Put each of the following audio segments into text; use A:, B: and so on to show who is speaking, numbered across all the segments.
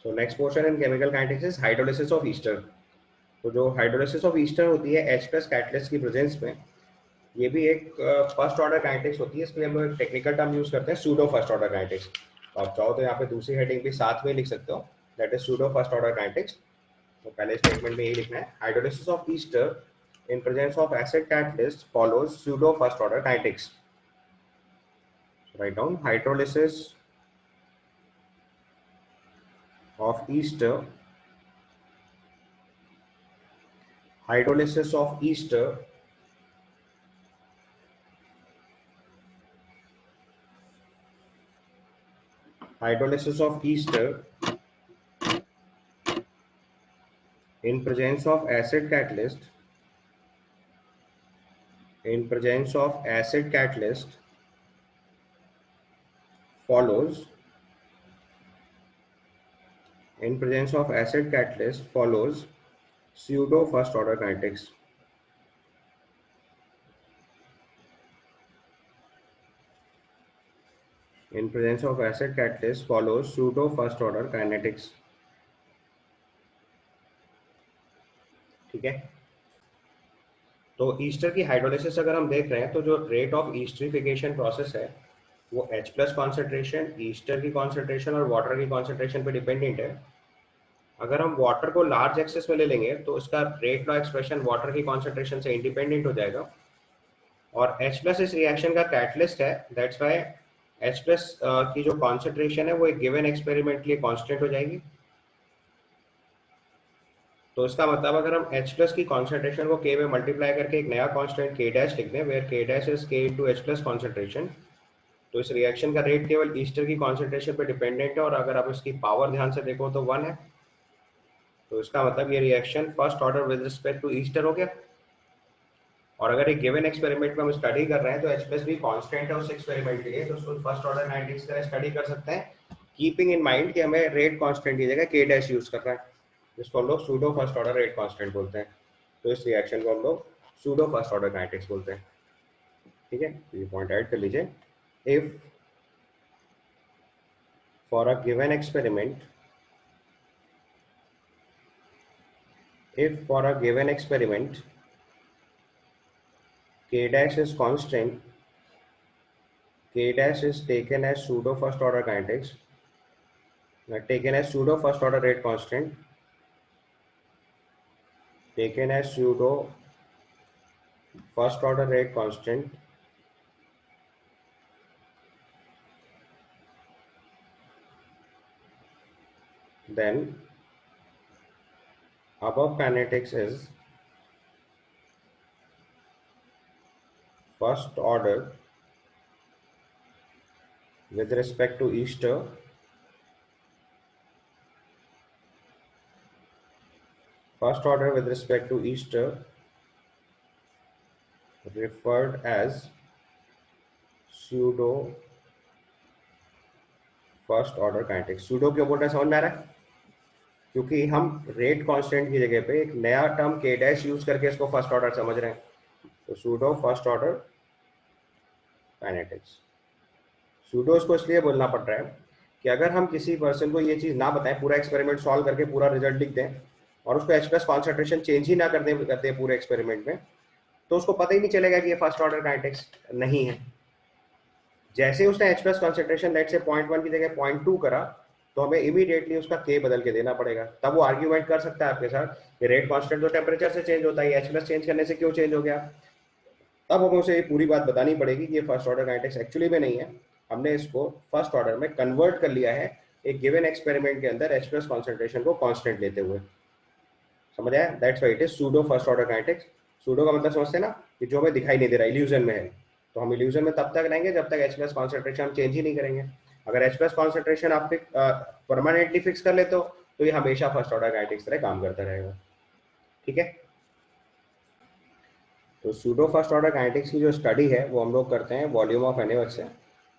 A: So next portion in chemical kinetics is hydrolysis of Easter. तो जो hydrolysis of Easter होती है H plus catalyst की presence में, ये भी एक फर्स्ट ऑर्डर काइनेटिक्स होती है। इसके लिए हम लोग एक टेक्निकल टर्म यूज करते हैं, सूडो फर्स्ट ऑर्डर काइनेटिक्स। तो आप चाहो तो यहाँ पे दूसरी हेडिंग भी साथ में लिख सकते हो, that is pseudo first order kinetics. तो पहले स्टेटमेंट में यही लिखना है, hydrolysis of Easter in presence of acid catalyst follows pseudo first order kinetics. So write down hydrolysis of ester, hydrolysis of ester hydrolysis of ester in presence of acid catalyst, in presence of acid catalyst follows, in presence of acid catalyst follows pseudo first order kinetics. In presence of acid catalyst follows pseudo first order kinetics. ठीक है। तो Easter की hydrolysis अगर हम देख रहे हैं, तो जो रेट ऑफ ईस्टरिफिकेशन प्रोसेस है वो H प्लस कॉन्सेंट्रेशन, ईस्टर की कॉन्सेंट्रेशन और वाटर की कॉन्सेंट्रेशन पे डिपेंडेंट है। अगर हम वाटर को लार्ज एक्सेस में ले लेंगे तो इसका रेट लॉ एक्सप्रेशन वाटर की कॉन्सेंट्रेशन से इंडिपेंडेंट हो जाएगा। और H प्लस इस रिएक्शन का कैटलिस्ट है, दैट्स वाई H प्लस की जो कॉन्सेंट्रेशन है वो एक गिवन एक्सपेरिमेंट के लिए कांस्टेंट हो जाएगी। तो इसका मतलब अगर हम H प्लस की कॉन्सेंट्रेशन को K में मल्टीप्लाई करके एक नया कांस्टेंट K डैश लिख दें, where K dash is K into H plus concentration, तो इस रिएक्शन का रेट केवल ईस्टर की कॉन्सेंट्रेशन पर डिपेंडेंट है। और अगर आप इसकी पावर ध्यान से देखो तो 1 है। तो इसका मतलब ये reaction first order with respect to ester हो गया। और अगर एक गिवन एक्सपेरिमेंट में हम स्टडी कर रहे हैं तो H प्लस भी कांस्टेंट है उस एक्सपेरिमेंट के लिए, तो उसको फर्स्ट ऑर्डर काइनेटिक्स का स्टडी कर सकते हैं, कीपिंग इन माइंड कि हमें रेट कांस्टेंट की जगह K डैश यूज कर रहा है, जिसको हम लोग pseudo first order rate constant बोलते हैं। तो इस रिएक्शन को हम लोग सूडो फर्स्ट ऑर्डर काइनेटिक्स बोलते हैं। ठीक है, तो ये पॉइंट ऐड कर लीजिए। If for a given experiment, if for a given experiment K dash is constant, K dash is taken as pseudo first order kinetics, taken as pseudo first order rate constant, taken as pseudo first order rate constant, then above kinetics is first order with respect to ester, first order with respect to ester referred as pseudo first order kinetics. Pseudo क्यों बोल रहे हैं, समझ में आ रहा है? क्योंकि हम रेट कांस्टेंट की जगह पे एक नया टर्म K डैश यूज करके इसको फर्स्ट ऑर्डर समझ रहे हैं। तो pseudo first order kinetics. Pseudo इसको इसलिए बोलना पड़ रहा है कि अगर हम किसी पर्सन को ये चीज ना बताएं, पूरा एक्सपेरिमेंट सॉल्व करके पूरा रिजल्ट लिख दें और उसको H प्लस कॉन्सेंट्रेशन चेंज ही ना करते पूरे एक्सपेरिमेंट में, तो उसको पता ही नहीं चलेगा कि ये फर्स्ट ऑर्डर काइनेटिक्स नहीं है। जैसे उसने H प्लस कॉन्सेंट्रेशन लेट से 0.1 की जगह 0.2 करा, तो हमें इमीडिएटली उसका K बदल के देना पड़ेगा। तब वो आर्ग्यूमेंट कर सकता है आपके साथ कि रेट कांस्टेंट तो टेम्परेचर से चेंज होता है, H प्लस चेंज करने से क्यों चेंज हो गया। तब हमें उसे ये पूरी बात बतानी पड़ेगी कि ये फर्स्ट ऑर्डर काइनेटिक्स एक्चुअली में नहीं है, हमने इसको फर्स्ट ऑर्डर में कन्वर्ट कर लिया है एक गिवन एक्सपेरिमेंट के अंदर H प्लस कॉन्सेंट्रेशन को कांस्टेंट लेते हुए। समझ आया? That's why it is pseudo first order kinetics. Pseudo का मतलब समझते हैं ना, कि जो हमें दिखाई नहीं दे रहा, इल्यूजन में है। तो हम इल्यूजन में तब तक रहेंगे जब तक H प्लस कॉन्सेंट्रेशन हम चेंज ही नहीं करेंगे। अगर H प्लस कॉन्सेंट्रेशन आप परमानेंटली फिक्स कर लेते हो तो ये हमेशा फर्स्ट ऑर्डर काइनेटिक्स तरह काम करता रहेगा। ठीक है, तो सूडो फर्स्ट ऑर्डर काइनेटिक्स की जो स्टडी है वो हम लोग करते हैं वॉल्यूम ऑफ NaOH से।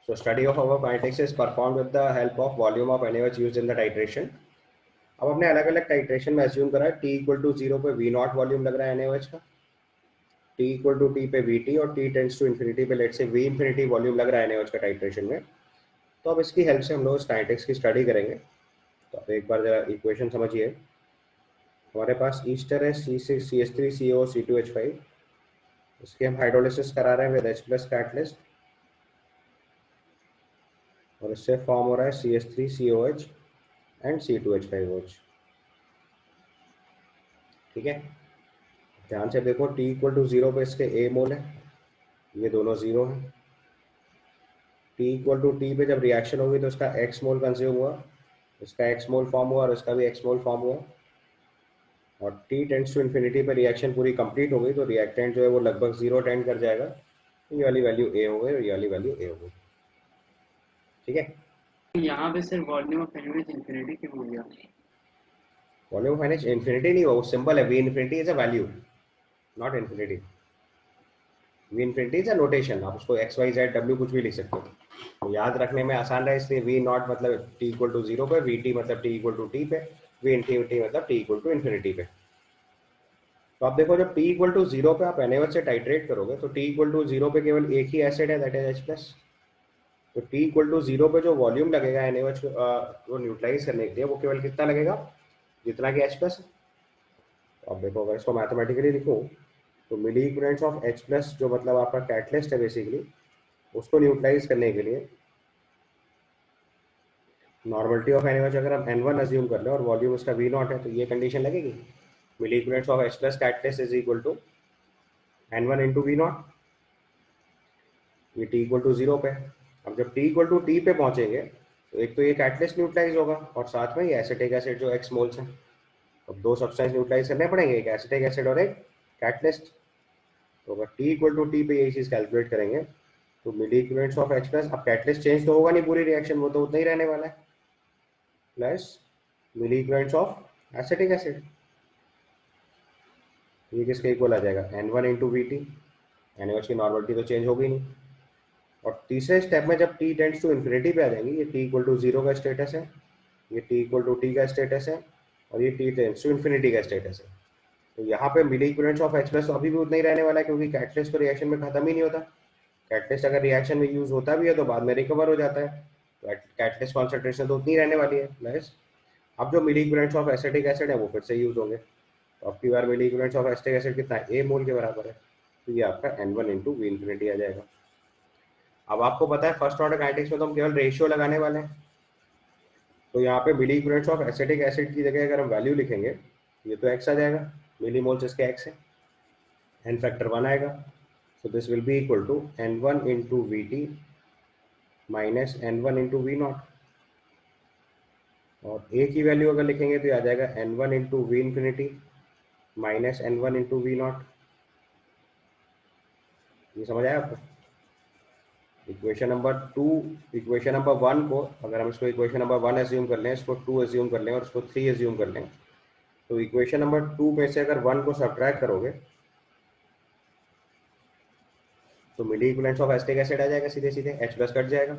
A: So study of our kinetics is perform with the help of volume of NaOH used in the titration. अब हमने अलग अलग टाइट्रेशन में एज्यूम करा है T इक्वल टू 0 पे V नॉट वॉल्यूम लग रहा है NaOH का, T इक्वल टू T पे Vt और T टेंड्स टू इन्फिनिटी पे लेट से V इन्फिनिटी वॉल्यूम लग रहा है NaOH का टाइट्रेशन में। तो अब इसकी हेल्प से हम लोग इस काइनेटिक्स की स्टडी करेंगे। तो अब एक बार जरा इक्वेशन समझिए। हमारे पास ईस्टर है C6CH3CO C2H5, इसके हम हाइड्रोलिसिस करा रहे हैं विद H+ कैटलिस्ट, और इससे फॉर्म हो रहा है CH3COH एंड C2H5OH। ठीक है, ध्यान से देखो, T=0 पे इसके A मोल है, ये दोनों 0 है। T=T पे जब रिएक्शन होगी तो इसका X मोल कंज्यूम हुआ, इसका X मोल फॉर्म हुआ और इसका भी X मोल फॉर्म हुआ, और T→∞ पे रिएक्शन पूरी कंप्लीट हो गई तो रिएक्टेंट जो है वो लगभग 0 टेंड कर जाएगा। ये वाली वैल्यू A हो गई और ये वाली वैल्यू A हो गई। ठीक है,
B: यहाँ पे सिर्फ वॉल्यूम ऑफ एनर्जी इंफिनिटी क्यों हो गया?
A: वॉल्यूम ऑफ एनर्जी इंफिनिटी नहीं हुआ, वो सिंबल है, V infinity is a value not infinity. V infinity is a notation, आप उसको x y z w कुछ भी लिख सकते हो, तो याद रखने में आसान है, इसलिए V नॉट मतलब T=0 पे, VT मतलब T=T पे, V infinity मतलब T=infinity पे। तो आप देखो जब T=0 पे आप NaOH से टाइट्रेट करोगे तो T=0 पे केवल एक ही एसिड है, दैट इज H+। तो T=0 पे जो वॉल्यूम लगेगा NaOH को न्यूट्रलाइज करने के लिए वो केवल कितना लगेगा, जितना कि H+। तो आप देखो अगर इसको मैथमेटिकली लिखूं तो मिली इक्विवेलेंस ऑफ H+ जो मतलब आपका कैटलिस्ट है बेसिकली, उसको न्यूट्रलाइज करने के लिए नॉर्मलिटी ऑफ NaOH अगर हम N1 अज्यूम कर लें और वॉल्यूम इसका V0 है तो ये कंडीशन लगेगी, milli equivalence of H+ catalyst is equal to N1 into V0। ये T=0 पे। अब जब T=T पे पहुंचेंगे तो एक तो ये कैटलिस्ट न्यूट्रलाइज होगा और साथ में ये एसिटिक एसिड जो X मोल्स हैं, अब दो सब्सटेंस न्यूट्रलाइज करने पड़ेंगे, एक एसिटिक एसिड और एक कैटलिस्ट। तो अगर T=T पे यही चीज कैलकुलेट करेंगे तो मिली इक्विवेलेंस ऑफ H+, अब कैटलिस्ट चेंज तो होगा नहीं पूरी रिएक्शन, वो तो उतना ही रहने वाला है, plus milli equivalence of acetic acid, ये किसके इक्वल आ जाएगा, N1 into V T. NaOH की नॉर्मलिटी तो चेंज होगी नहीं। और तीसरे स्टेप में जब T→∞ पे आ जाएंगे, ये T=0 का स्टेटस है, ये T=T का स्टेटस है, और ये T→∞ का स्टेटस है। तो यहाँ पे मिली इक्विवेलेंस ऑफ H+ अभी भी उतना ही रहने वाला है, क्योंकि कैटलिस्ट तो रिएक्शन में खत्म ही नहीं होता। कैटलिस्ट अगर रिएक्शन में यूज होता भी है तो बाद में रिकवर हो जाता है, तो कैटलिस्ट कॉन्सेंट्रेशन तो उतनी रहने वाली है। प्लस अब जो मिली इक्विवेलेंस ऑफ एसिटिक एसिड है वो फिर से यूज होंगे, तो अब की बार मिली इक्विवेलेंस ऑफ एसिटिक एसिड कितना है, A मोल के बराबर है, तो ये आपका N1 इंटू वी इन्फिनिटी आ जाएगा। अब आपको पता है फर्स्ट ऑर्डर काइनेटिक्स में तो हम केवल रेशियो लगाने वाले हैं, तो यहाँ पे मिली इक्विवेलेंस ऑफ एसिटिक एसिड की जगह अगर हम वैल्यू लिखेंगे, ये तो x आ जाएगा, मिली मोल्स इसके x है, n फैक्टर 1 आएगा, so this will be equal to N1 into Vt minus N1 into V0, और a की वैल्यू अगर लिखेंगे तो ये आ जाएगा N1 into V infinity minus N1 into V0। ये समझ आया आपको? इक्वेशन नंबर 2, इक्वेशन नंबर 1 को अगर हम इसको इक्वेशन नंबर 1 एज्यूम कर लें, इसको 2 एज्यूम कर लें और इसको 3 एज्यूम कर लें, तो इक्वेशन नंबर 2 में से अगर 1 को सब्ट्रैक्ट करोगे तो मिली इक्विवेलेंस ऑफ एसिटिक एसिड आ जाएगा, सीधे सीधे H+ कट जाएगा।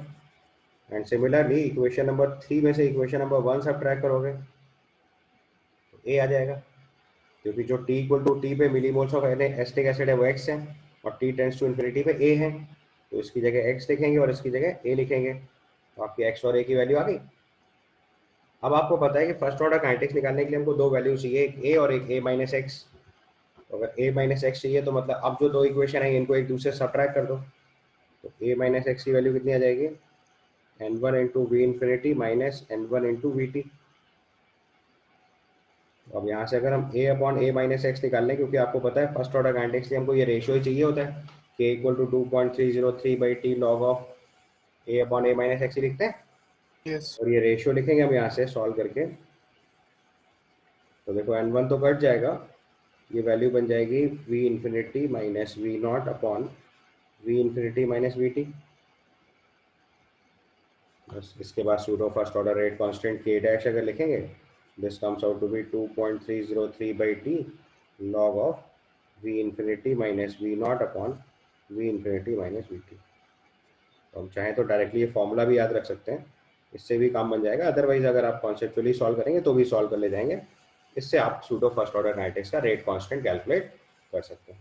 A: एंड सिमिलरली इक्वेशन नंबर 3 में से इक्वेशन नंबर 1 सब्ट्रैक्ट करोगे तो A आ जाएगा, क्योंकि जो T=T पे मिलीमोल्स ऑफ एसिटिक एसिड है वो x है और T→∞ पे A है, तो इसकी जगह x लिखेंगे और इसकी जगह A लिखेंगे, तो आपकी x और A की वैल्यू आ गई। अब आपको पता है कि फर्स्ट ऑर्डर काइनेटिक्स निकालने के लिए हमको दो वैल्यू चाहिए, एक A और एक A-x। तो अगर A-x चाहिए तो मतलब अब जो दो इक्वेशन है इनको एक दूसरे से सब्ट्रैक्ट कर दो, तो A-x की वैल्यू कितनी आ जाएगी, N1 into we infinity minus N1 into V T. अब यहाँ से अगर हम A/A-x निकाल लें, क्योंकि आपको पता है फर्स्ट ऑर्डर काइनेटिक्स के हमको ये रेशियो ही चाहिए होता है, K=2.303/T log ऑफ A/A-x ही लिखते हैं,
B: यस।
A: और ये रेशियो लिखेंगे हम यहाँ से सॉल्व करके। तो देखो N1 तो कट जाएगा, ये वैल्यू बन जाएगी V infinity minus V0 upon V infinity minus V T. बस इसके बाद pseudo first order rate constant K dash अगर लिखेंगे, this comes out to be 2.303/T log of V infinity minus V0 upon V infinity minus V T. तो हम चाहें तो directly ये फॉर्मूला भी याद रख सकते हैं, इससे भी काम बन जाएगा, अदरवाइज अगर आप कॉन्सेप्चुअली सॉल्व करेंगे तो भी सॉल्व कर ले जाएंगे। इससे आप सूडो फर्स्ट ऑर्डर काइनेटिक्स का रेट कांस्टेंट कैलकुलेट कर सकते हैं।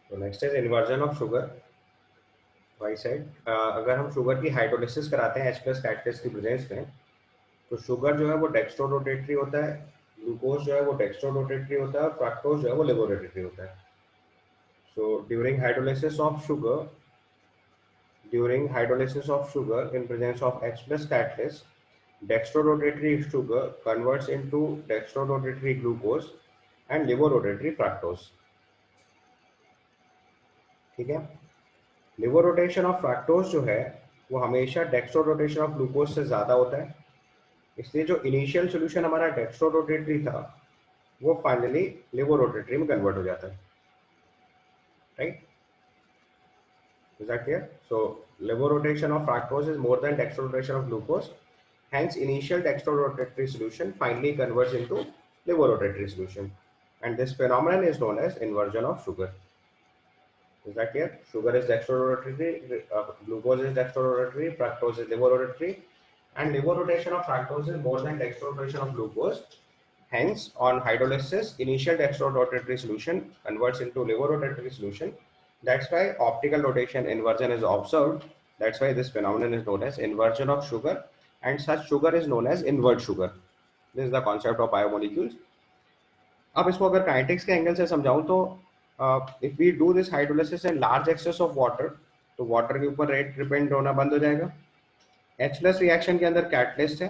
A: तो next is inversion of sugar why side. अगर हम शुगर की हाइड्रोलिसिस कराते हैं H+ कैटलिस्ट की प्रेजेंस में, तो शुगर जो है वो डेक्स्ट्रो रोटेटरी होता है, ग्लूकोज जो है वो डेक्स्ट्रो रोटेटरी होता है, फ्रक्टोज जो है वो लेवो रोटेटरी होता है. सो during hydrolysis of sugar in presence of H plus catalyst, dextrorotatory sugar converts into dextrorotatory glucose and levorotatory fructose. ठीक है. लिवर रोटेशन ऑफ फ्रक्टोज जो है वो हमेशा डेक्स्ट्रो रोटेशन ऑफ ग्लूकोज से ज्यादा होता है, इसलिए जो इनिशियल सोल्यूशन हमारा डेक्स्ट्रो रोटेटरी था वो फाइनली लिवर रोटेटरी में कन्वर्ट हो जाता है. Right. Is that clear? So levodotation of fructose is more than dextrorotation of glucose. Hence, initial dextrorotatory solution finally converts into levorotatory solution, and this phenomenon is known as inversion of sugar. Is that clear? Sugar is dextrorotatory, glucose is dextrorotatory, fructose is levorotatory, and levodotation of fructose is more than dextrorotation of glucose. Hence, on hydrolysis, initial dextrorotatory solution converts into levorotatory solution. That's why optical rotation inversion is observed. That's why this phenomenon is known as inversion of sugar, and such sugar is known as invert sugar. This is the concept of biomolecules. अब इसको अगर kinetics के angle से समझाऊं तो if we do this hydrolysis in large excess of water, तो water के ऊपर रेट डिपेंड होना बंद हो जाएगा. H plus reaction के अंदर catalyst है.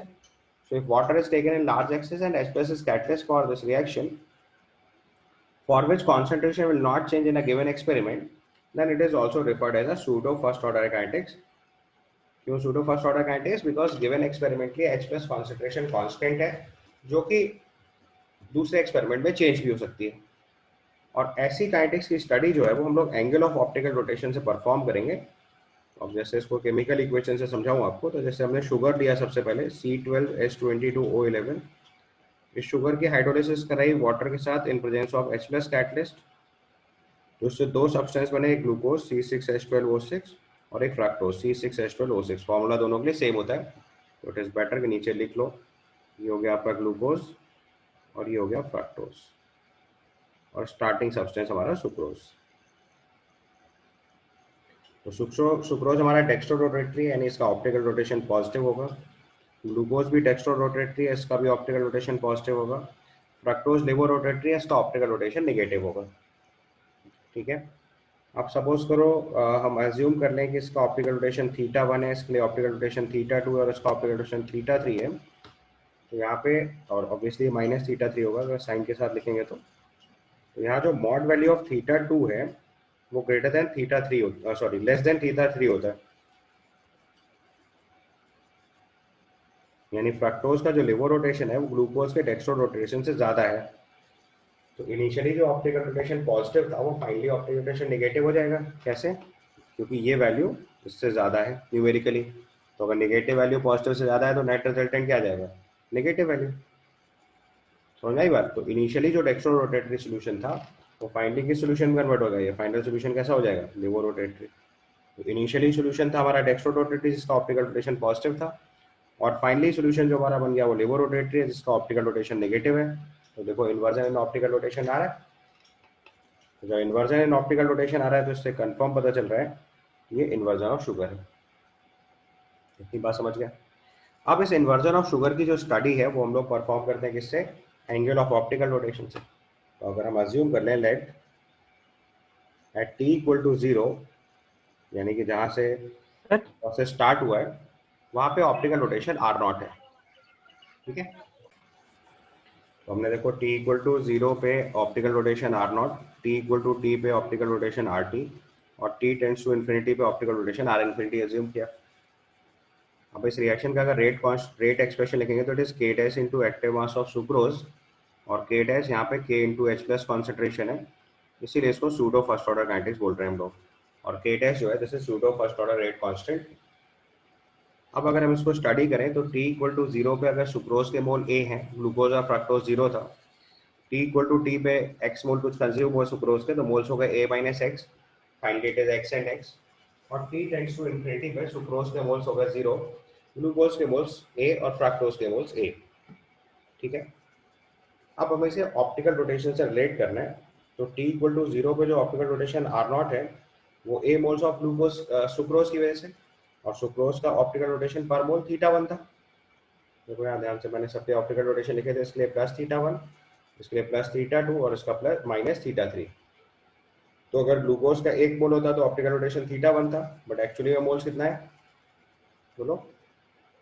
A: So if water is taken in large excess and H plus is catalyst for this reaction, for which concentration will not change in a given experiment, then it is also referred as a pseudo first order kinetics. क्यों pseudo first order kinetics? Because given experiment के H plus concentration constant है, जो कि दूसरे experiment में change भी हो सकती है. और ऐसी काइनेटिक्स की स्टडी जो है वो हम लोग एंगल ऑफ ऑप्टिकल रोटेशन से परफॉर्म करेंगे. अब जैसे इसको केमिकल इक्वेशन से समझाऊं आपको, तो जैसे हमने शुगर लिया सबसे पहले C12H22O11. इस शुगर की हाइड्रोलिसिस कराई वाटर के साथ in presence of H plus catalyst. तो उससे दो सब्सटेंस बने, एक ग्लूकोज C6H12O6 और एक फ्रक्टोज C6H12O6. फॉर्मूला दोनों के लिए सेम होता है, तो इट इज बेटर कि नीचे लिख लो. ये हो गया आपका ग्लूकोज और ये हो गया फ्रक्टोज, और स्टार्टिंग सब्सटेंस हमारा सुक्रोज. तो सुक्रोज हमारा डेक्स्ट्रो रोटेटरी यानी इसका ऑप्टिकल रोटेशन पॉजिटिव होगा. ग्लूकोज भी डेक्स्ट्रो रोटेटरी है, इसका भी ऑप्टिकल रोटेशन पॉजिटिव होगा. फ्रक्टोज लेवो रोटेटरी है, इसका ऑप्टिकल रोटेशन नेगेटिव होगा. ठीक है. अब सपोज करो हम एज्यूम कर लें कि इसका ऑप्टिकल रोटेशन θ1 है, इसके लिए ऑप्टिकल रोटेशन θ2 है और इसका ऑप्टिकल रोटेशन θ3 है. तो यहाँ पे और ऑब्वियसली माइनस θ3 होगा अगर साइन के साथ लिखेंगे तो यहाँ जो मॉड वैल्यू ऑफ θ2 है वो greater than θ3 sorry less than θ3 होता है. यानी फ्रक्टोज का जो लिवो रोटेशन है वो ग्लूकोज के डेक्स्ट्रो रोटेशन से ज्यादा है. तो इनिशियली जो ऑप्टिकल रोटेशन पॉजिटिव था वो फाइनली ऑप्टिकल रोटेशन नेगेटिव हो जाएगा. कैसे? क्योंकि ये वैल्यू इससे ज्यादा है न्यूमेरिकली. तो अगर नेगेटिव वैल्यू पॉजिटिव से ज्यादा है तो नेट रिजल्टेंट क्या आ जाएगा? Negative value. समझ आई बात? तो इनिशियली जो डेक्स्ट्रो रोटेटरी सोल्यूशन था वो फाइनली किस सोल्यूशन में कन्वर्ट हो गया? ये फाइनल सोल्यूशन कैसा हो जाएगा? लिवो रोटेटरी. तो इनिशियली सोल्यूशन था हमारा डेक्स्ट्रो रोटेटरी जिसका ऑप्टिकल रोटेशन पॉजिटिव था, और फाइनली सोल्यूशन जो हमारा बन गया वो लिवो रोटेटरी है जिसका ऑप्टिकल रोटेशन नेगेटिव है. तो देखो इन्वर्जन इन ऑप्टिकल रोटेशन आ रहा है. तो जब इन्वर्जन इन ऑप्टिकल रोटेशन आ रहा है तो इससे कंफर्म पता चल रहा है ये इन्वर्जन ऑफ शुगर है. इतनी बात समझ गया? अब इस इन्वर्जन ऑफ शुगर की जो स्टडी है वो हम लोग परफॉर्म करते हैं किससे? एंगल ऑफ ऑप्टिकल रोटेशन से. तो अगर हम अज्यूम कर लें let at t equal to 0, यानी कि जहां से प्रोसेस स्टार्ट हुआ है वहां पे ऑप्टिकल रोटेशन r0 है. ठीक है. तो हमने देखो t इक्वल टू 0 पे optical rotation r0, t equal to t पे ऑप्टिकल रोटेशन rt और t टेंड्स टू इन्फिनिटी पे optical rotation r infinity assume किया. अब इस रिएक्शन का अगर रेट एक्सप्रेशन लिखेंगे तो it is k dash into active mass of sucrose, और k डैश यहाँ पे k into H plus concentration है, इसीलिए इसको सूडो फर्स्ट ऑर्डर काइनेटिक्स बोल रहे हैं हम लोग. और k डैश जो है this is pseudo first order rate constant. अब अगर हम इसको स्टडी करें तो t इक्वल टू 0 पे अगर सुक्रोज के मोल a हैं, ग्लूकोज और फ्रक्टोज 0 था, t इक्वल टू t पे x मोल कुछ कंज्यूम हुआ सुक्रोज के तो मोल्स हो गए a minus x, finally it is x and x. और t टेंड्स टू इन्फिनिटी पे सुक्रोज के मोल्स हो गए 0, ग्लूकोज के मोल्स a और फ्रक्टोज के मोल्स a. ठीक है. अब हमें इसे ऑप्टिकल रोटेशन से रिलेट करना है. तो t इक्वल टू 0 पे जो ऑप्टिकल रोटेशन r0 है वो a moles of glucose sucrose की वजह से, और सुक्रोज का ऑप्टिकल रोटेशन पर मोल θ1 था. देखो यहाँ ध्यान से मैंने सब पे ऑप्टिकल रोटेशन लिखे थे, इसके लिए प्लस थीटा वन, इसके लिए प्लस थीटा टू और इसका प्लस माइनस थीटा थ्री। तो अगर ग्लूकोज का 1 मोल होता तो ऑप्टिकल रोटेशन थीटा वन था, बट एक्चुअली में मोल्स कितना है बोलो,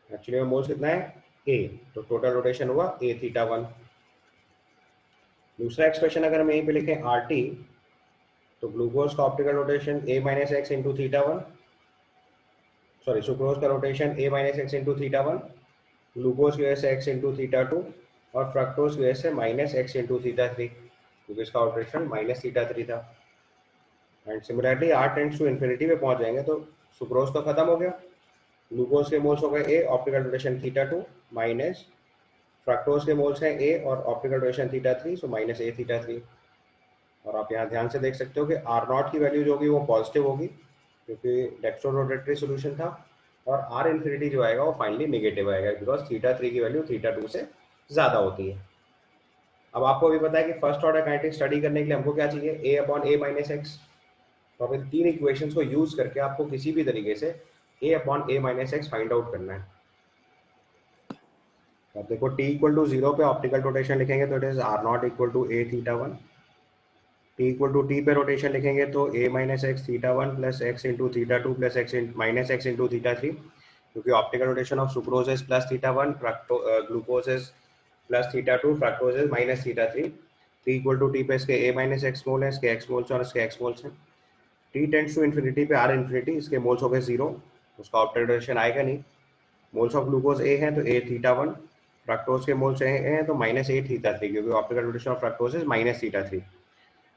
A: एक्चुअली में मोल्स कितना है ए, तो टोटल रोटेशन हुआ ए थीटा वन। दूसरा एक्सप्रेशन अगर हम यहीं पे लिखें आर टी, तो ग्लूकोज का optical rotation A minus X into theta one, sorry sucrose का rotation A minus X into theta one, glucose की वजह से एक्स इंटू थीटा टू, और फ्रक्टोज की वजह से minus X into theta three, क्योंकि इसका रोटेशन माइनस थीटा थ्री था। And similarly R tends to infinity पे पहुंच जाएंगे तो सुक्रोज तो खत्म हो गया, ग्लूकोज के मोल्स हो गए A, optical rotation theta two, minus fructose के मोल्स हैं ए और optical rotation theta three, so minus ए थीटा थ्री। और आप यहाँ ध्यान से देख सकते हो कि आर नॉट की वैल्यू जो होगी वो पॉजिटिव होगी, क्योंकि डेक्स्ट्रो रोटेटरी सोल्यूशन था, और आर इन्फिनिटी जो आएगा वो फाइनली नेगेटिव आएगा, बिकॉज थीटा थ्री की वैल्यू थीटा टू से ज़्यादा होती है। अब आपको भी पता है कि फर्स्ट ऑर्डर काइनेटिक्स स्टडी करने के लिए हमको क्या चाहिए, ए अपॉन ए माइनस एक्स। तो अब इन तीन इक्वेशंस को यूज करके आपको किसी भी तरीके से A upon A minus X find out करना है। अब देखो t इक्वल टू जीरो पे ऑप्टिकल रोटेशन लिखेंगे तो it is R not equal to A theta one, T equal to T पे रोटेशन लिखेंगे तो A minus X theta one plus X into theta two plus X minus X into theta three, क्योंकि optical rotation of sucrose is plus theta one, glucose is plus theta two, fructose is minus theta three. T equal to T पे इसके ए minus x मोल है, इसके x moles और इसके x moles हैं। T tends to infinity पे are infinity, इसके moles हो गए जीरो, उसका ऑप्टिकल रोटेशन आएगा नहीं। मोल्स ऑफ ग्लूकोज ए है तो ए थीटा वन, फ्रक्टोज के मोल्स ए हैं तो माइनस ए थीटा थ्री, क्योंकि optical rotation of fructose is minus theta three.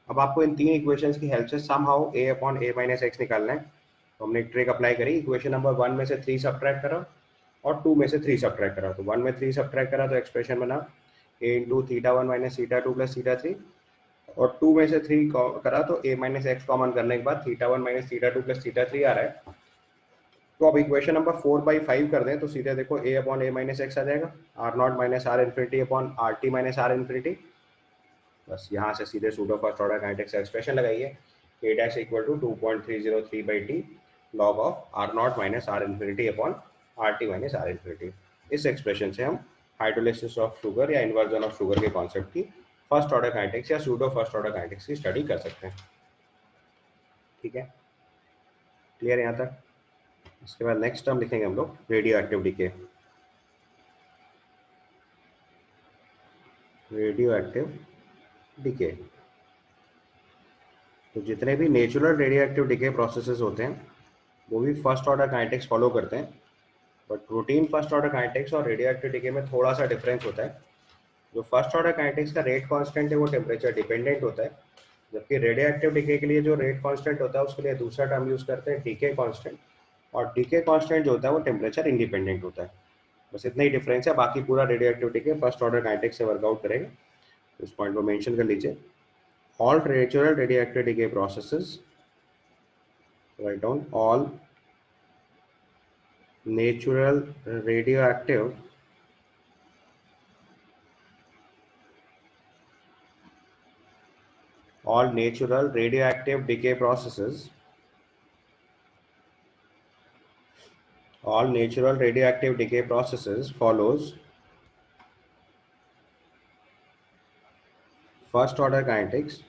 A: अब आपको इन तीन इक्वेशंस की हेल्प से somehow a upon A minus x निकालना है। तो हमने एक ट्रिक अप्लाई करी, इक्वेशन नंबर वन में से थ्री सब्ट्रैक्ट करा और टू में से थ्री सब्ट्रैक्ट करा। तो वन में थ्री सब्ट्रैक्ट करा तो एक्सप्रेशन बना A into theta one minus theta two plus theta three, और टू में से थ्री करा तो ए माइनस एक्स कॉमन करने के बाद theta one minus theta two plus theta three आ रहा है। तो अब इक्वेशन नंबर 4/5 कर दें तो सीधे देखो A upon A minus X आ जाएगा, R not minus R infinity upon R T minus R infinity. बस यहाँ से सीधे pseudo first order kinetics expression लगाइए, A dash equal to 2.303 by T log of R not minus R infinity upon R T minus R infinity. इस expression से हम hydrolysis of sugar या inversion of sugar के concept की first order kinetics या pseudo first order kinetics की study कर सकते हैं। ठीक है, क्लियर यहाँ तक? इसके बाद नेक्स्ट टर्म लिखेंगे हम लोग radioactive decay. Radioactive decay, तो जितने भी natural radioactive decay processes होते हैं वो भी फर्स्ट ऑर्डर काइनेटिक्स फॉलो करते हैं, but routine first order kinetics और रेडियो एक्टिव डीके में थोड़ा सा डिफरेंस होता है। जो फर्स्ट ऑर्डर काइनेटिक्स का रेट कांस्टेंट है वो टेम्परेचर डिपेंडेंट होता है, जबकि रेडियो एक्टिव डीके के लिए जो रेट कांस्टेंट होता है उसके लिए दूसरा टर्म यूज करते हैं डीके कांस्टेंट, और डीके कांस्टेंट जो होता है वो टेम्परेचर इंडिपेंडेंट होता है। बस इतना ही डिफरेंस है, बाकी पूरा radioactive decay first order kinetics से वर्कआउट करेगा। इस पॉइंट को मेंशन कर लीजिए। All natural radioactive decay processes, write down all natural radioactive all natural radioactive decay processes, all natural radioactive decay processes follows first order kinetics,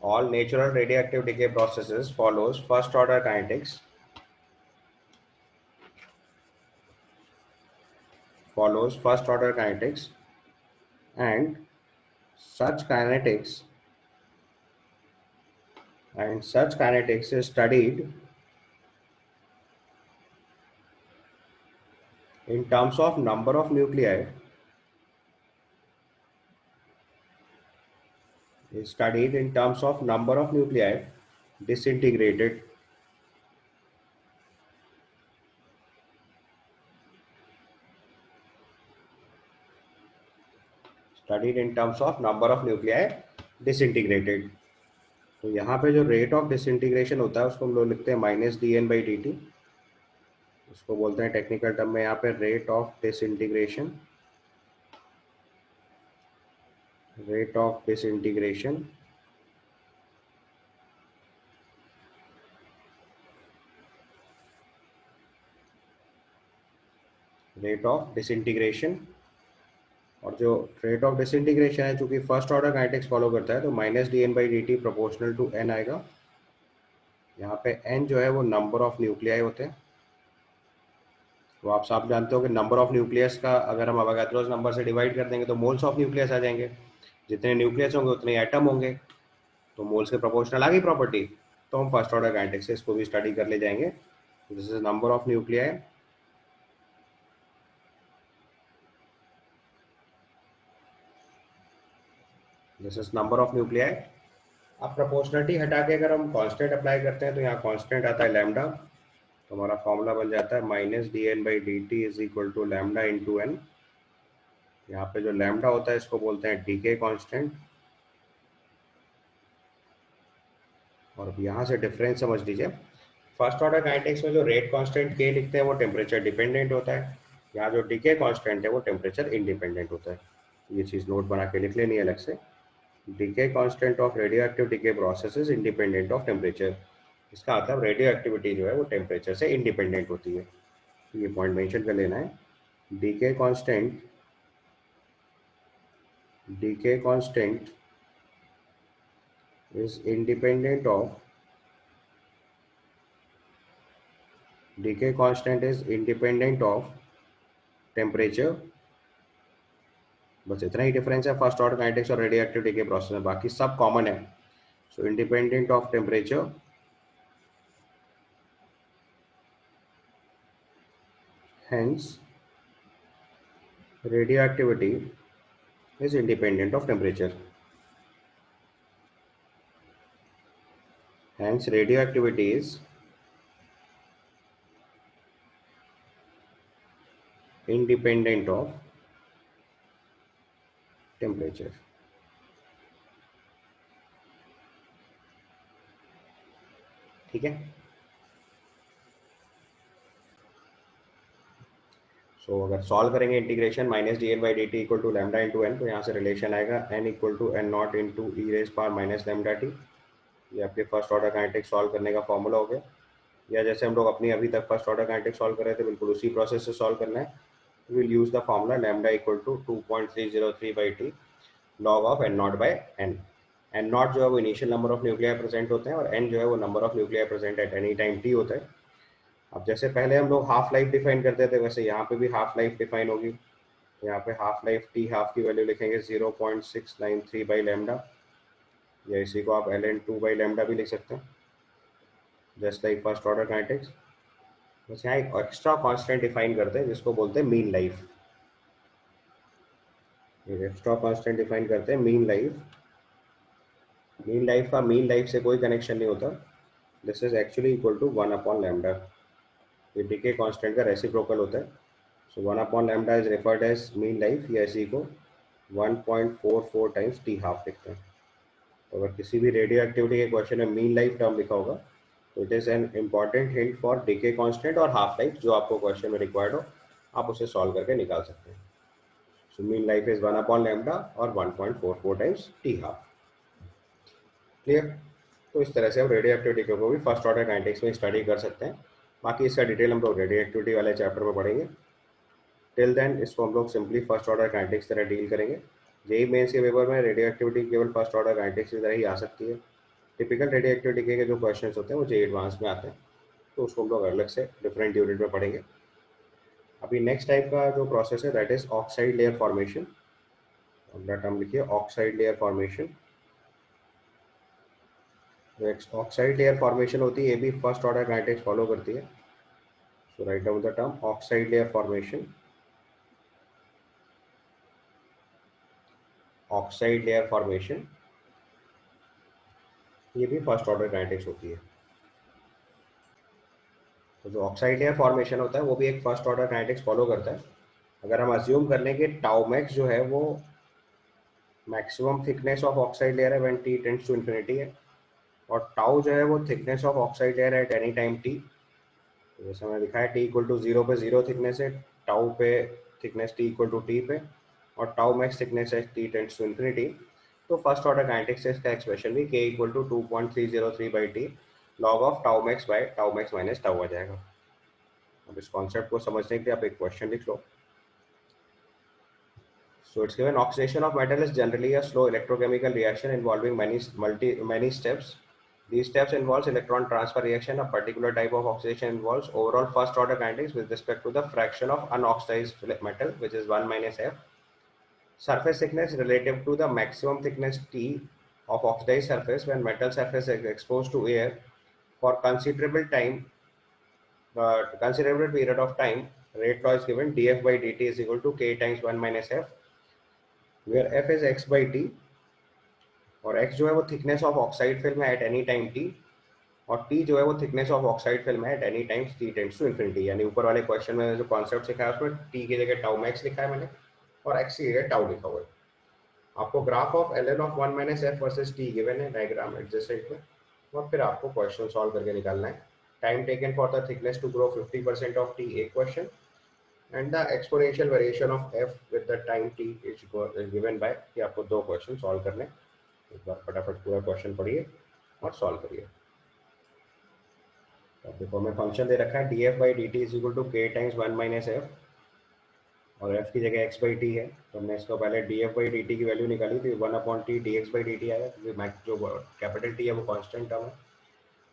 A: all natural radioactive decay processes follows first order kinetics, follows first order kinetics, and such kinetics is studied in terms of number of nuclei, is studied in terms of number of nuclei disintegrated, studied in terms of number of nuclei disintegrated। तो यहाँ पे जो rate of disintegration होता है उसको हम लोग लिखते हैं minus D N by D T, उसको बोलते हैं टेक्निकल टर्म में यहाँ पे rate of disintegration, rate of disintegration. Rate of disintegration, और जो रेट ऑफ डिसइंटीग्रेशन है चूंकि फर्स्ट ऑर्डर काइनेटिक्स फॉलो करता है तो minus D N by D T proportional to N आएगा। यहाँ पे एन जो है वो नंबर ऑफ न्यूक्लियाई होते हैं। तो आप सब जानते हो कि नंबर ऑफ न्यूक्लियस का अगर हम अवोगाद्रोस नंबर से डिवाइड कर देंगे तो मोल्स ऑफ न्यूक्लियस आ जाएंगे। जितने न्यूक्लियस होंगे उतने एटम होंगे, तो मोल्स के प्रोपोर्शनल आ गई प्रॉपर्टी। तो हम फर्स्ट ऑर्डर काइनेटिक्स से इसको भी स्टडी कर ले जाएंगे। This is number of nuclei, this is number of nuclei. अब प्रोपोर्शनलिटी हटा के अगर हम कांस्टेंट अप्लाई करते हैं तो यहाँ कांस्टेंट आता है लैम्डा। तो हमारा फॉर्मूला बन जाता है minus D N by D T is equal to lambda into N. यहाँ पे जो लैम्डा होता है इसको बोलते हैं डीके कांस्टेंट। और अब यहाँ से डिफरेंस समझ लीजिए। फर्स्ट ऑर्डर काइनेटिक्स में जो रेट कांस्टेंट के लिखते हैं वो टेम्परेचर डिपेंडेंट होता है। यहाँ जो डीके कांस्टेंट है वो टेम्परेचर इंडिपेंडेंट होता है। ये चीज़ नोट बना के लिख लेनी है अलग से। Decay constant of radioactive decay process is independent of temperature. इसका मतलब रेडियो एक्टिविटी जो है वो टेम्परेचर से इंडिपेंडेंट होती है। तो ये पॉइंट मेंशन कर लेना है। Decay constant is independent of decay constant is independent of temperature। बस इतना ही डिफरेंस है फर्स्ट ऑर्डर काइनेटिक्स और रेडियोएक्टिव डीके प्रोसेस में, बाकी सब कॉमन है। सो independent of temperature, hence radioactivity is independent of temperature, hence radioactivity is independent of temperature। ठीक है। सो अगर सॉल्व करेंगे integration minus D N by D T equal to lambda into N, तो यहाँ से रिलेशन आएगा N equal to N not into E raise power minus lambda T. ये आपके फर्स्ट ऑर्डर काइनेटिक्स सॉल्व करने का फॉर्मूला हो गया। या जैसे हम लोग अपनी अभी तक फर्स्ट ऑर्डर काइनेटिक्स सॉल्व कर रहे थे बिल्कुल उसी प्रोसेस से सॉल्व करना है। Will use the formula lambda equal to 2.303 by T log of N not by N. N not जो है वो initial number of nuclear present होते हैं और एन जो है वो number of nuclear present at any time T होता है। अब जैसे पहले हम लोग हाफ लाइफ डिफाइन करते थे वैसे यहाँ पे भी हाफ लाइफ डिफाइन होगी। यहाँ पे हाफ लाइफ टी हाफ की वैल्यू लिखेंगे 0.693 बाई लैम्डा, या इसी को आप L N two by lambda भी लिख सकते हैं, just like first order kinetics. बस यहाँ एक एक्स्ट्रा कांस्टेंट डिफाइन करते हैं जिसको बोलते हैं mean life. Extra constant define करते हैं मीन लाइफ। मीन लाइफ का मीन लाइफ से कोई कनेक्शन नहीं होता। This is actually equal to 1 upon lambda. ये डीके कांस्टेंट का रेसिप्रोकल होता है। So 1 upon lambda is referred as mean life, या इसी को 1.44 टाइम्स टी हाफ लिखते हैं। तो अगर किसी भी रेडियो एक्टिविटी के क्वेश्चन में मीन लाइफ टर्म लिखा होगा तो it is an important hint for decay constant और हाफ लाइफ जो आपको क्वेश्चन में रिक्वायर्ड हो, आप उसे सॉल्व करके निकाल सकते हैं। So mean life is 1 upon lambda और 1.44 टाइम्स टी हाफ। क्लियर। तो इस तरह से हम रेडियो एक्टिविटी को भी फर्स्ट ऑर्डर काइनेटिक्स में स्टडी कर सकते हैं। बाकी इसका डिटेल हम लोग रेडियो एक्टिविटी वाले चैप्टर में पढ़ेंगे। टिल देन इसको हम लोग सिंपली फर्स्ट ऑर्डर काइनेटिक्स तरह डील करेंगे। जेई मेंस के पेपर में रेडियो एक्टिविटी केवल फर्स्ट ऑर्डर काइनेटिक्स की तरह ही आ सकती है। टिपिकल रेडियो एक्टिविटी के जो क्वेश्चंस होते हैं वो जेई एडवांस में आते हैं, तो उसको हम लोग अलग से डिफरेंट यूनिट में पढ़ेंगे। अभी नेक्स्ट टाइप का जो प्रोसेस है that is oxide layer formation. अपना टर्म लिखिए ऑक्साइड लेयर फॉर्मेशन। जो ऑक्साइड लेयर फॉर्मेशन होती है ये भी फर्स्ट ऑर्डर काइनेटिक्स फॉलो करती है। So write down the term oxide layer formation. Oxide layer formation ये भी फर्स्ट ऑर्डर काइनेटिक्स होती है। तो जो ऑक्साइड लेयर फॉर्मेशन होता है वो भी एक फर्स्ट ऑर्डर काइनेटिक्स फॉलो करता है। अगर हम अज्यूम कर लें कि टाउ मैक्स जो है वो maximum thickness of oxide layer है when T tends to infinity है, और टाउ जो है वो thickness of oxide layer at any time T. तो जैसे मैंने लिखा है टी इक्वल टू 0 पे 0 थिकनेस है, टाउ पे thickness T equal to T पे, और टाउ मैक्स थिकनेस है टी टेंड्स टू इन्फिनिटी। तो फर्स्ट ऑर्डर काइनेटिक्स से इसका एक्सप्रेशन भी k equal to 2.303 by T log of tau max by tau max minus tau आ जाएगा। अब इस कॉन्सेप्ट को समझने के लिए आप एक क्वेश्चन लिख लो. So it's given oxidation of metal is generally a slow electrochemical reaction involving many steps. These steps involves electron transfer reaction. A particular type of oxidation involves overall first order kinetics with respect to the fraction of unoxidized metal, which is 1 minus F. Surface thickness relative to the maximum thickness T of oxidized surface when metal surface is exposed to air for considerable period of time. Rate law is given dF by dt is equal to K times 1 minus F, where F is x by t और x जो है वो thickness of oxide film है at any time t, और t जो है वो thickness of oxide film है at any time t tends to infinity. यानी ऊपर वाले क्वेश्चन में जो कॉन्सेप्ट सिखाया है उसमें t की जगह टाउ मैक्स लिखा है मैंने और x की जगह टाउ लिखा हुआ है. आपको graph of ln of 1 minus f versus t given है डायग्राम एडजस्टेड में, और फिर आपको क्वेश्चन सॉल्व करके निकालना है. Time taken for the thickness to grow 50% of t एक question, and the exponential variation of f with the time t is given by, कि आपको दो क्वेश्चन सॉल्व करने. एक बार फटाफट पूरा क्वेश्चन पढ़िए और सॉल्व करिए. अब देखो हमें फंक्शन दे रखा है D F by D T is equal to K times 1 minus F, और एफ की जगह एक्स बाई टी है. तो हमने इसको पहले D F by D T की वैल्यू निकाली थी, 1 upon T D x by D T आया, क्योंकि जो कैपिटल टी है वो कॉन्स्टेंट टर्म है.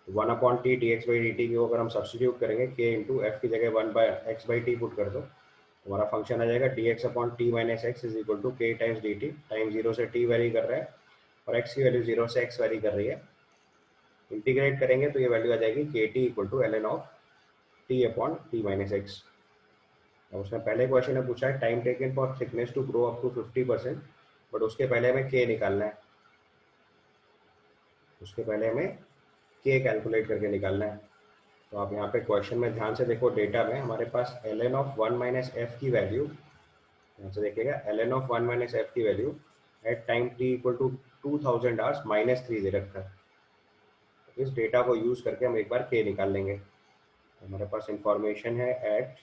A: 1 upon T D x by D T को अगर हम सब्सटीट्यूट करेंगे के इंटू एफ की जगह 1 by X by T put कर दो, हमारा फंक्शन आ जाएगा D X upon T minus X is equal to K times D T. Time 0 से टी वेरी कर रहा है और एक्स की वैल्यू 0 से एक्स वेरी कर रही है. इंटीग्रेट करेंगे तो ये वैल्यू आ जाएगी K T equal to L N of T upon T minus X. और उसमें पहले क्वेश्चन में पूछा है time taken for thickness to grow up to 50%, but उसके पहले हमें के निकालना है. उसके पहले हमें के कैलकुलेट करके निकालना है. तो आप यहाँ पे क्वेश्चन में ध्यान से देखो, डेटा में हमारे पास L N of 1 minus F की वैल्यू, यहाँ से देखिएगा L N of 1 minus F की value at time T equal to 2000 hours minus 3 दे रखा है. इस डेटा को यूज करके हम एक बार के निकाल लेंगे. हमारे पास इंफॉर्मेशन है at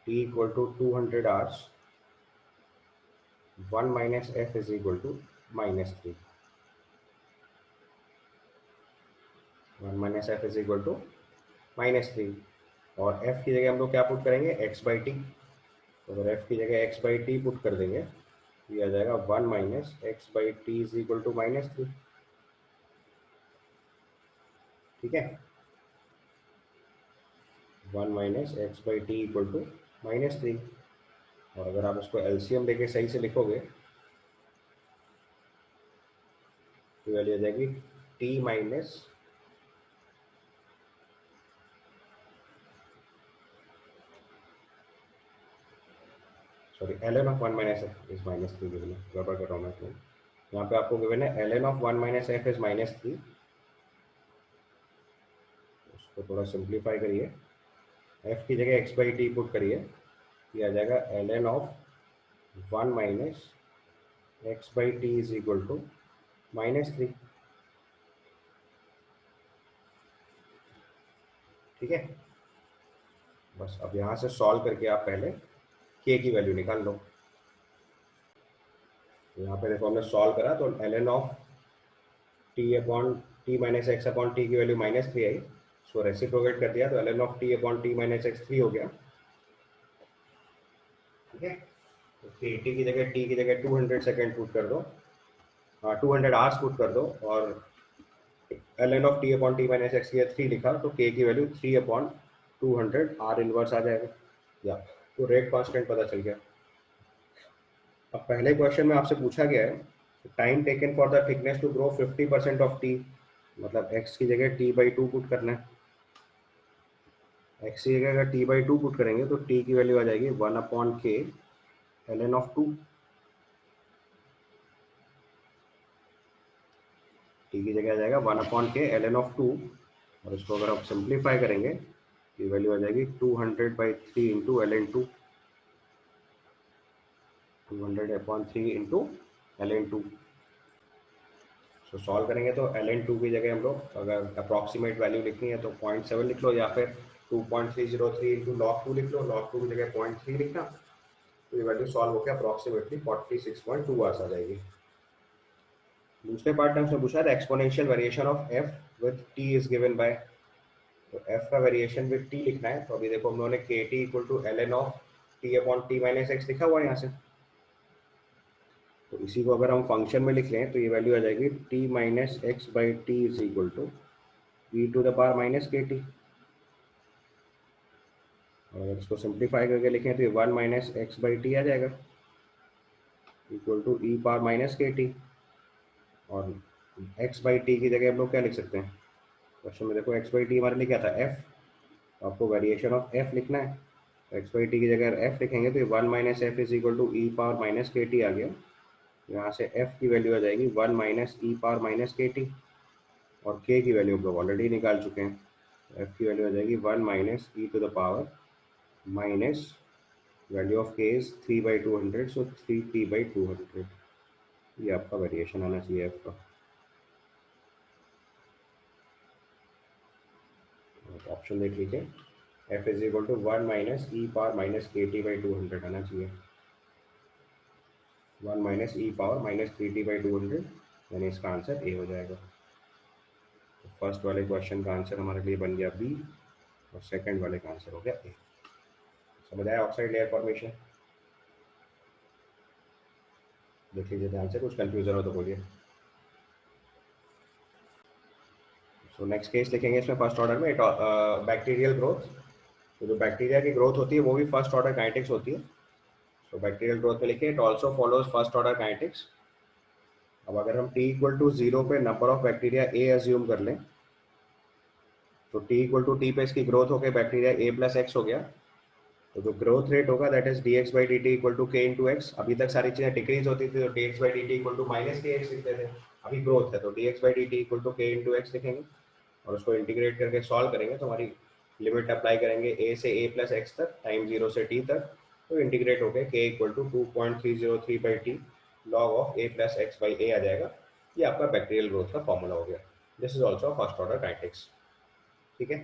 A: T equal to 200 hours 1 minus F is equal to minus 3. 1 minus F is equal to minus 3, और एफ की जगह हम लोग क्या पुट करेंगे एक्स बाई टी. तो अगर एफ की जगह एक्स बाई टी पुट कर देंगे तो ये आ जाएगा 1 minus X by T is equal to minus 3. ठीक है, 1 minus X by T equal to minus 3. और अगर आप इसको एलसीएम लेके सही से लिखोगे तो वैल्यू आ जाएगी T minus sorry L N of 1 minus F is minus 3 given है. गड़बड़ कर रहा हूँ मैं. यहाँ पे आपको गिवन है L N of 1 minus F is minus 3. उसको थोड़ा सिंप्लीफाई करिए, एफ की जगह एक्स बाई टी पुट करिए, ये आ जाएगा L N of 1 minus X by T is equal to minus 3. ठीक है, बस अब यहाँ से सॉल्व करके आप पहले के की वैल्यू निकाल लो. यहाँ पे देखो हमने सॉल्व करा तो L N of T upon T minus X upon T की वैल्यू माइनस 3 आई. सो रेसिप्रोकेट कर दिया तो L N of T upon T minus X 3 हो गया. ठीक है, तो टी की जगह 200 सेकेंड पुट कर दो, 200 आवर्स पुट कर दो, और L N of T upon T minus X की 3 लिखा तो के की वैल्यू 3 अपॉन 200 आर इनवर्स आ जाएगा. या तो रेट कांस्टेंट पता चल गया. अब पहले क्वेश्चन में आपसे पूछा गया है time taken for the thickness to grow 50% of T, मतलब x की जगह t बाई 2 पुट करना है. x की जगह अगर t बाई 2 पुट करेंगे तो t की वैल्यू आ जाएगी 1 अपॉन के एल एन ऑफ 2. t की जगह आ जाएगा 1 अपॉन के एल एन ऑफ 2, और इसको अगर आप सिंप्लीफाई करेंगे ये वैल्यू आ जाएगी 200 by 3 into L N 2, 200 upon 3 into L N 2. So solve करेंगे तो एल एन 2 की जगह हम लोग अगर अप्रॉक्सीमेट वैल्यू लिखनी है तो 0.7 लिख लो, या फिर 2.303 इंटू लॉग 2 लिख लो. लॉग 2 की जगह 0.3 लिखना, तो ये वैल्यू सॉल्व होकर अप्रॉक्सीमेटली 46.2 आवर्स आ जाएगी. दूसरे पार्ट में हमसे पूछा है exponential variation of F with T is given bye, तो f का वेरिएशन विद t लिखना है। तो अभी देखो हम लोगों ने kt equal to ln of t upon t minus X लिखा हुआ है यहाँ से। तो इसी को अगर हम फंक्शन में लिख लें तो ये वैल्यू आ जाएगी t minus X by T is equal to e to the power minus K T. और अगर इसको सिंप्लीफाई करके लिखें तो ये 1 माइनस एक्स बाई टी आ जाएगा equal to E power minus K T. और x बाई टी की जगह हम लोग क्या लिख सकते हैं क्वेश्चन में? देखो x बाई टी हमारे लिए क्या था, f। तो आपको वेरिएशन ऑफ f लिखना है। तो x बाई टी की जगह f लिखेंगे तो ये 1 minus F is equal to E power minus K T आ गया। यहाँ से f की वैल्यू आ जाएगी 1 minus E power minus K T. और k की वैल्यू हम लोग ऑलरेडी निकाल चुके हैं। तो f की वैल्यू आ जाएगी 1 minus E to the power minus value of k is 3/200, so 3t/200। ये आपका वेरिएशन आना चाहिए f का। ऑप्शन देख लीजिए, f is equal to 1 minus E power minus K T by 200 आना चाहिए। 1 minus E power minus K T by 200, यानी इसका आंसर ए हो जाएगा। तो फर्स्ट वाले क्वेश्चन का आंसर हमारे लिए बन गया बी और सेकंड वाले का आंसर हो गया ए। समझ आया ऑक्साइड लेयर फॉर्मेशन? देख लीजिए ध्यान से, कुछ कंफ्यूजन हो तो बोलिए। सो नेक्स्ट केस लिखेंगे इसमें फर्स्ट ऑर्डर में बैक्टीरियल ग्रोथ। तो जो बैक्टीरिया की ग्रोथ होती है वो भी फर्स्ट ऑर्डर काइनेटिक्स होती है। तो बैक्टीरियल ग्रोथ में लिखिए it also follows first order kinetics. अब अगर हम t इक्वल टू 0 पे number of bacteria a assume कर लें तो t इक्वल टू टी पे इसकी ग्रोथ हो गई बैक्टीरिया a प्लस एक्स हो गया। तो जो ग्रोथ रेट होगा that is dx by D T equal to K into X. अभी तक सारी चीजें डिक्रीज होती थी तो dx by D T equal to minus K X लिखते थे। अभी ग्रोथ है तो dx by D T equal to K into X लिखेंगे और उसको इंटीग्रेट करके सॉल्व करेंगे तो हमारी लिमिट अप्लाई करेंगे a से a प्लस एक्स तक टाइम 0 से t तक। तो इंटीग्रेट हो गए k equal to 2.303 by T log of a plus x by a आ जाएगा। ये आपका बैक्टीरियल ग्रोथ का फॉर्मूला हो गया। This is also first order kinetics. ठीक है।